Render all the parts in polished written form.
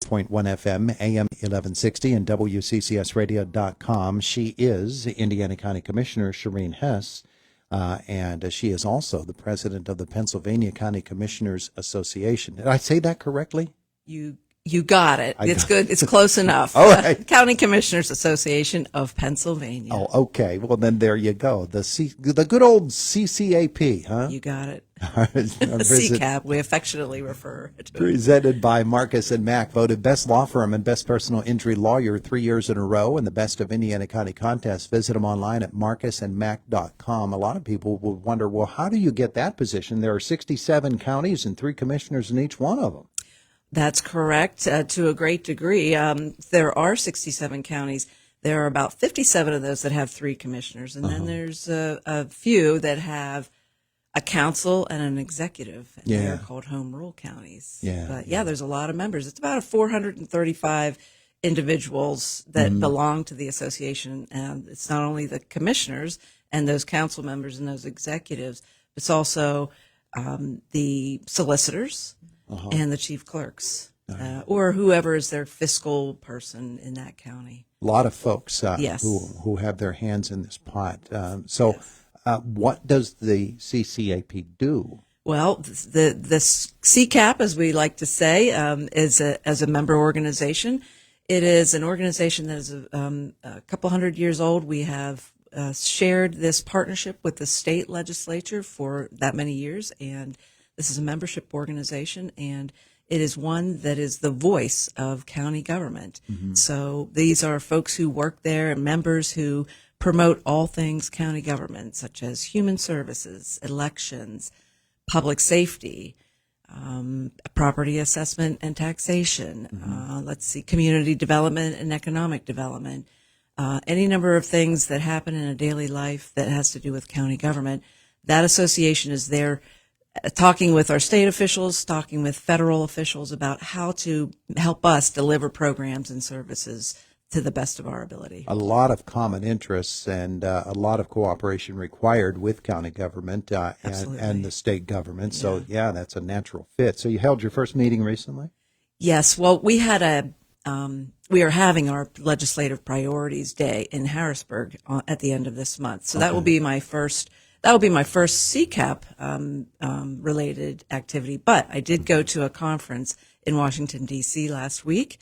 104.1 FM, AM 1160, and WCCSradio.com. She is Indiana County Commissioner Sherene Hess, and she is also the president of the Pennsylvania County Commissioners Association. Did I say that correctly? You got it. It's good. It's close enough. All right. County Commissioners Association of Pennsylvania. Oh, okay. Well, then there you go. The good old CCAP, huh? You got it. CCAP, we affectionately refer to it. Presented by Marcus and Mack, voted best law firm and best personal injury lawyer 3 years in a row, and the best of Indiana County contests. Visit them online at marcusandmack.com. A lot of people will wonder, well, how do you get that position? There are 67 counties and 3 commissioners in each one of them. That's correct, to a great degree. There are 67 counties. There are about 57 of those that have 3 commissioners, and then there's a few that have a council and an executive. And they're called home rule counties. But there's a lot of members. It's about 435 individuals that belong to the association, and it's not only the commissioners and those council members and those executives, it's also the solicitors and the chief clerks, or whoever is their fiscal person in that county. A lot of folks who have their hands in this pot. What does the CCAP do? Well, the CCAP, as we like to say, is as a member organization. It is an organization that is a couple hundred years old. We have shared this partnership with the state legislature for that many years, and this is a membership organization, and it is one that is the voice of county government. So these are folks who work there and members who promote all things county government, such as human services, elections, public safety, property assessment and taxation, community development and economic development, any number of things that happen in a daily life that has to do with county government. That association is there talking with our state officials, talking with federal officials about how to help us deliver programs and services to the best of our ability. A lot of common interests and a lot of cooperation required with county government and the state government. So, that's a natural fit. So you held your first meeting recently? Yes. Well, we had we are having our Legislative Priorities Day in Harrisburg at the end of this month. So that will be my first CCAP related activity. But I did go to a conference in Washington, D.C. last week.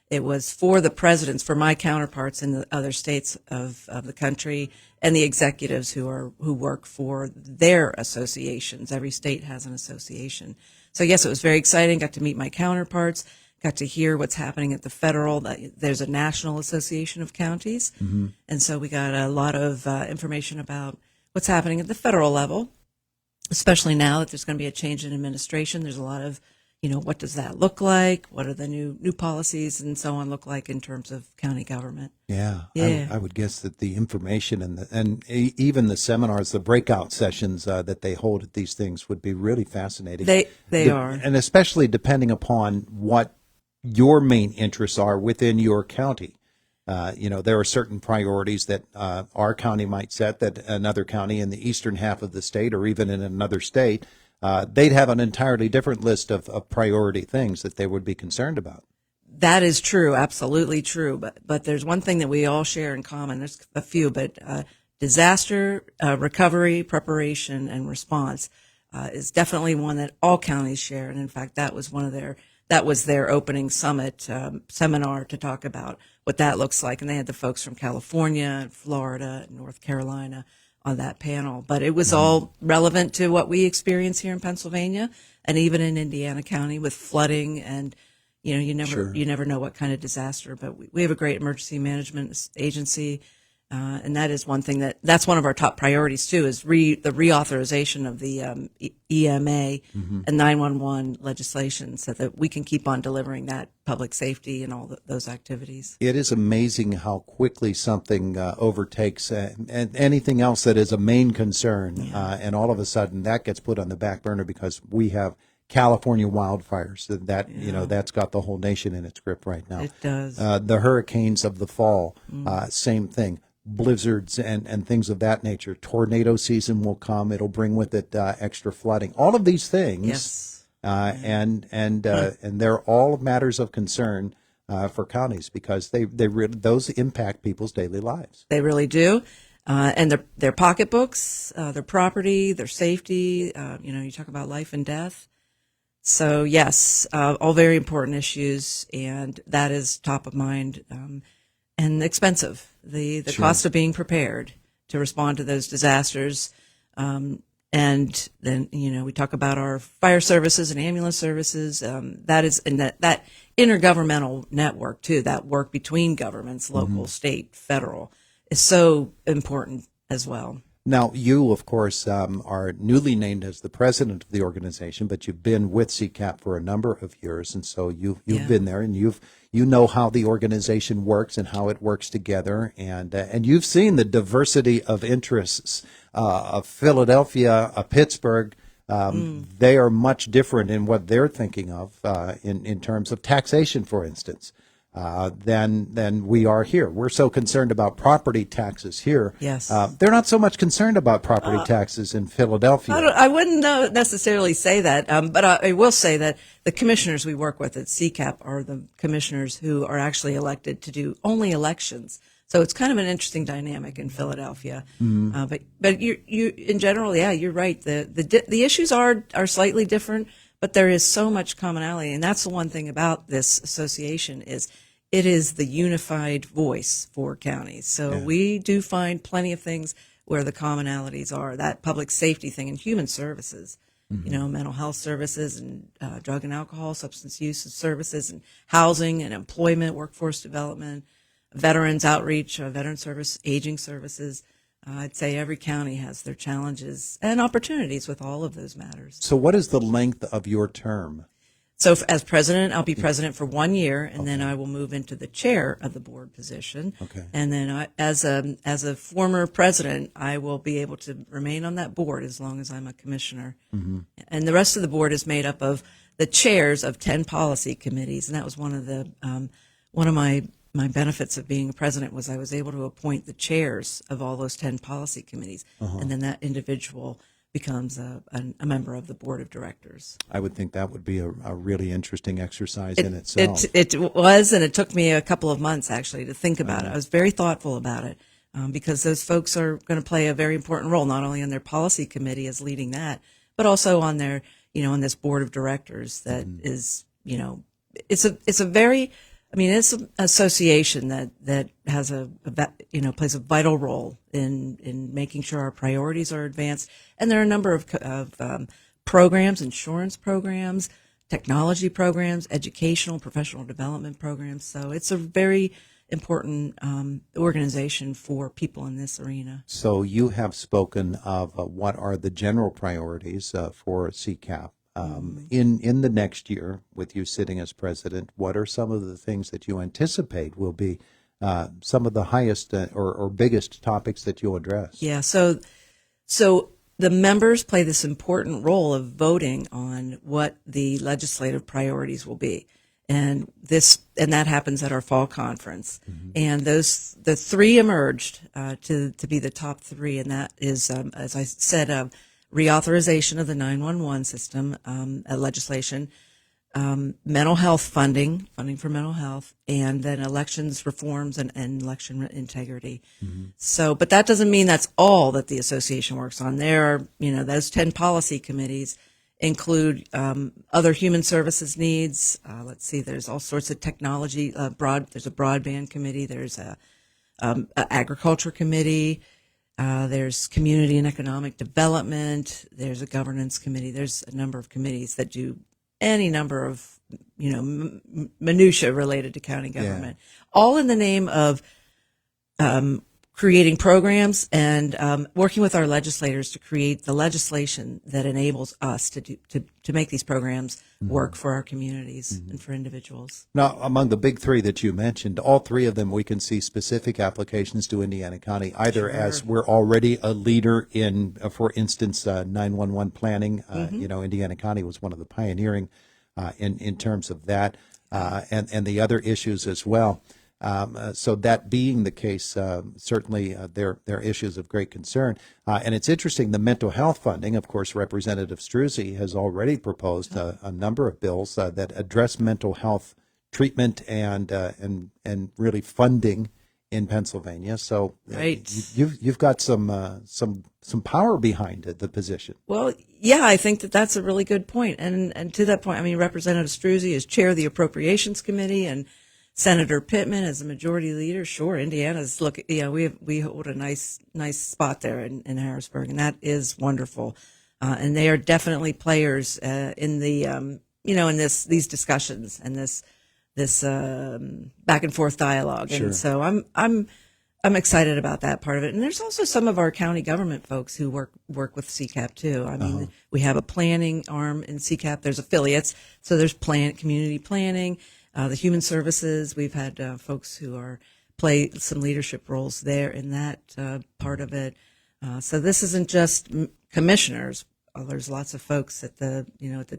It was for the presidents, for my counterparts in the other states of the country, and the executives who work for their associations. Every state has an association. So yes, it was very exciting. Got to meet my counterparts. Got to hear what's happening at the federal. There's a National Association of Counties, and so we got a lot of information about what's happening at the federal level, especially now that there's going to be a change in administration. There's a lot of, what does that look like? What are the new policies and so on look like in terms of county government? Yeah. I would guess that the information and even the seminars, the breakout sessions that they hold at these things would be really fascinating. They are. And especially depending upon what your main interests are within your county. There are certain priorities that our county might set that another county in the eastern half of the state or even in another state, they'd have an entirely different list of priority things that they would be concerned about. That is true, absolutely true. But there's one thing that we all share in common. There's a few, but disaster recovery, preparation, and response is definitely one that all counties share. And in fact, that was their opening summit seminar to talk about what that looks like. And they had the folks from California and Florida and North Carolina on that panel. But it was all relevant to what we experience here in Pennsylvania and even in Indiana County with flooding. And, you never know what kind of disaster. But we have a great emergency management agency. And that is one thing that's one of our top priorities too, is the reauthorization of the EMA and 911 legislation so that we can keep on delivering that public safety and all those activities. It is amazing how quickly something overtakes and anything else that is a main concern, and all of a sudden that gets put on the back burner because we have California wildfires. That's got the whole nation in its grip right now. It does. The hurricanes of the fall, same thing. Blizzards and things of that nature. Tornado season will come. It'll bring with it extra flooding. All of these things And they're all matters of concern for counties because those impact people's daily lives. They really do. And their pocketbooks, their property, their safety, you talk about life and death. So yes, all very important issues, and that is top of mind, and expensive. The Sure. cost of being prepared to respond to those disasters. And then, we talk about our fire services and ambulance services. That is, and that intergovernmental network too, that work between governments, local, state, federal, is so important as well. Now, you, of course, are newly named as the president of the organization, but you've been with CCAP for a number of years, and so you've been there, and you know how the organization works and how it works together, and you've seen the diversity of interests of Philadelphia, Pittsburgh. They are much different in what they're thinking of in terms of taxation, for instance. Than we are here. We're so concerned about property taxes here. Yes. They're not so much concerned about property taxes in Philadelphia. I wouldn't necessarily say that, but I will say that the commissioners we work with at CCAP are the commissioners who are actually elected to do only elections. So it's kind of an interesting dynamic in Philadelphia. But you in general, yeah, you're right. The issues are slightly different, but there is so much commonality, and that's the one thing about this association is it is the unified voice for counties. So we do find plenty of things where the commonalities are, that public safety thing and human services, mental health services and drug and alcohol, substance use services and housing and employment, workforce development, veterans outreach, veteran service, aging services. I'd say every county has their challenges and opportunities with all of those matters. So what is the length of your term? So as president, I'll be president for 1 year, and then I will move into the chair of the board position. Okay. And then as a former president, I will be able to remain on that board as long as I'm a commissioner. And the rest of the board is made up of the chairs of 10 policy committees, and that was one of my benefits of being a president was I was able to appoint the chairs of all those 10 policy committees, and then that individual becomes a member of the board of directors. I would think that would be a really interesting exercise in itself. It was, and it took me a couple of months actually to think about it. I was very thoughtful about it because those folks are going to play a very important role, not only on their policy committee as leading that, but also on their, on this board of directors that is, it's a very, it's an association that has plays a vital role in making sure our priorities are advanced. And there are a number of programs, insurance programs, technology programs, educational, professional development programs. So it's a very important organization for people in this arena. So you have spoken of what are the general priorities for CCAP. In the next year, with you sitting as president, what are some of the things that you anticipate will be some of the highest or biggest topics that you'll address? Yeah, so the members play this important role of voting on what the legislative priorities will be. And that happens at our fall conference. And the three emerged to be the top three, and that is, as I said, reauthorization of the 911 system legislation, mental health funding for mental health, and then elections reforms and election integrity. So, but that doesn't mean that's all that the association works on. There are, those 10 policy committees include other human services needs. Let's see, there's all sorts of technology. There's a broadband committee. There's a agriculture committee. There's community and economic development. There's a governance committee. There's a number of committees that do any number of, minutia related to county government, all in the name of creating programs and working with our legislators to create the legislation that enables us to make these programs work for our communities and for individuals. Now, among the big three that you mentioned, all three of them we can see specific applications to Indiana County, either as we're already a leader in, for instance, 911 planning. Indiana County was one of the pioneering in terms of that, and the other issues as well. So that being the case, certainly there are issues of great concern. And it's interesting, the mental health funding, of course, Representative Struzzi has already proposed a number of bills that address mental health treatment and really funding in Pennsylvania. So Right. you've got some power behind it, the position. Well, yeah, I think that that's a really good point. And to that point, I mean, Representative Struzzi is chair of the Appropriations Committee, and Senator Pittman is the majority leader. Sure, Indiana's we hold a nice spot there in Harrisburg, and that is wonderful. And they are definitely players in the in these discussions and this back and forth dialogue. Sure. And so I'm excited about that part of it. And there's also some of our county government folks who work with CCAP too. I mean, we have a planning arm in CCAP. There's affiliates, so there's community planning, the human services. We've had folks who play some leadership roles there in that part of it. So this isn't just commissioners. There's lots of folks at the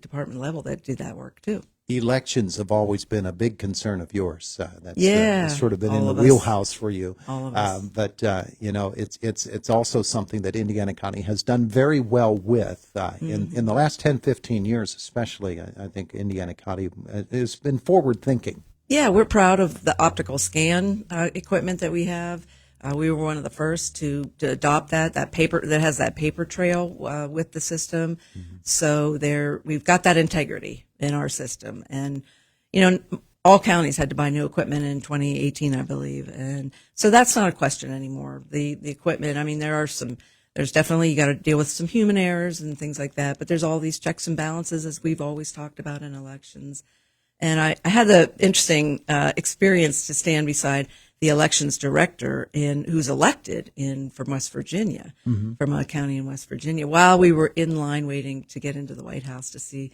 department level that do that work too. Elections have always been a big concern of yours. Yeah, sort of been in all the of us. wheelhouse for you. All of us. But it's also something that Indiana County has done very well with in the last 10, 15 years, especially. I think Indiana County has been forward thinking. Yeah, we're proud of the optical scan equipment that we have. We were one of the first to adopt that paper that has that paper trail with the system. Mm-hmm. So we've got that integrity in our system. And, all counties had to buy new equipment in 2018, I believe. And so that's not a question anymore. The equipment, I mean, there's definitely, you got to deal with some human errors and things like that. But there's all these checks and balances, as we've always talked about in elections. And I had the interesting experience to stand beside the elections director who's elected from West Virginia, from a county in West Virginia, while we were in line waiting to get into the White House to see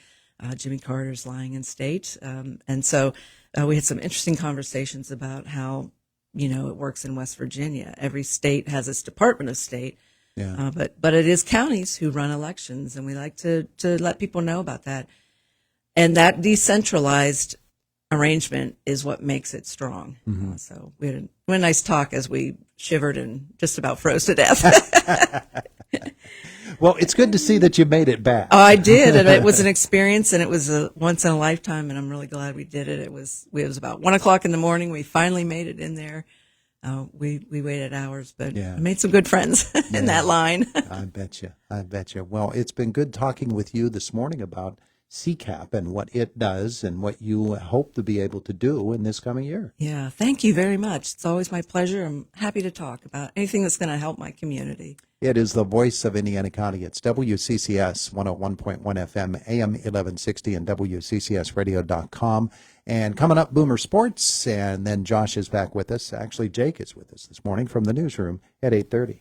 Jimmy Carter's lying in state. And so we had some interesting conversations about how, it works in West Virginia. Every state has its Department of State, Yeah. but it is counties who run elections, and we like to let people know about that. And that decentralized arrangement is what makes it strong. So we had a nice talk as we shivered and just about froze to death. Well, it's good to see that you made it back. Oh, I did, and it was an experience, and it was a once in a lifetime, and I'm really glad we did it. It was about 1:00 in the morning. We finally made it in there. We waited hours, but I made some good friends in that line. I bet you. Well, it's been good talking with you this morning about CCAP and what it does and what you hope to be able to do in this coming year. Yeah, thank you very much. It's always my pleasure. I'm happy to talk about anything that's going to help my community. It is the voice of Indiana County. It's WCCS 101.1 FM, AM 1160, and WCCSradio.com. And coming up, Boomer Sports, and then Josh is back with us. Actually, Jake is with us this morning from the newsroom at 8:30.